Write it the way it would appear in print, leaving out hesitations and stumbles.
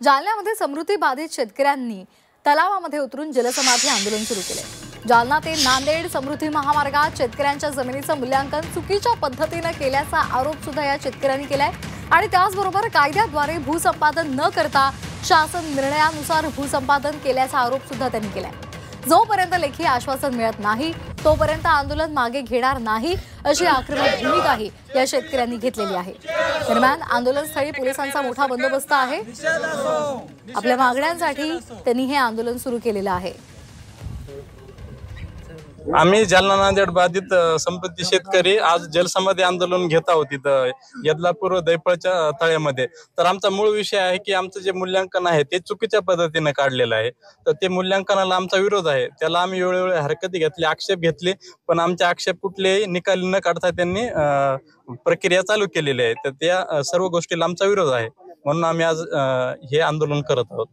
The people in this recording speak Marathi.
जालन्यामध्ये समृद्धी बाधित शेतकऱ्यांनी तलावामध्ये उतरून जलसमाधी आंदोलन सुरू केले। जालना ते नांदेड समृद्धी महामार्गात शेतकऱ्यांच्या जमिनीचं मूल्यांकन चुकीच्या पद्धतीने केल्याचा आरोप सुद्धा या शेतकऱ्यांनी केलाय आणि त्याचबरोबर कायद्याद्वारे भूसंपादन न करता शासन निर्णयानुसार भूसंपादन केल्याचा आरोप सुद्धा त्यांनी केलाय। जोपर्यंत लेखी आश्वासन मिळत नाही तोपर्यंत आंदोलन मागे घेणार नाही अशी आक्रमक भूमिकाही या शेतकऱ्यांनी घेतलेली आहे। दरम्यान आंदोलनस्थळी पोलिसांचा मोठा बंदोबस्त आहे। आपल्या मागण्यांसाठी त्यांनी हे आंदोलन सुरू केलेलं आहे। आम्ही जालना नांदेड बाधित समृद्धी शेतकरी आज जलसमाधी आंदोलन घेत आहोत तिथं यदलापूर दैफळच्या तळ्यामध्ये। तर आमचा मूळ विषय आहे की आमचं जे मूल्यांकन आहे ते चुकीच्या पद्धतीने काढलेलं आहे। तर ते मूल्यांकनाला आमचा विरोध आहे। त्याला आम्ही वेळोवेळी हरकती घेतली, आक्षेप घेतले, पण आमचे आक्षेप कुठलेही निकाली न काढता त्यांनी प्रक्रिया चालू केलेली आहे। तर त्या सर्व गोष्टीला आमचा विरोध आहे, म्हणून आम्ही आज हे आंदोलन करत आहोत।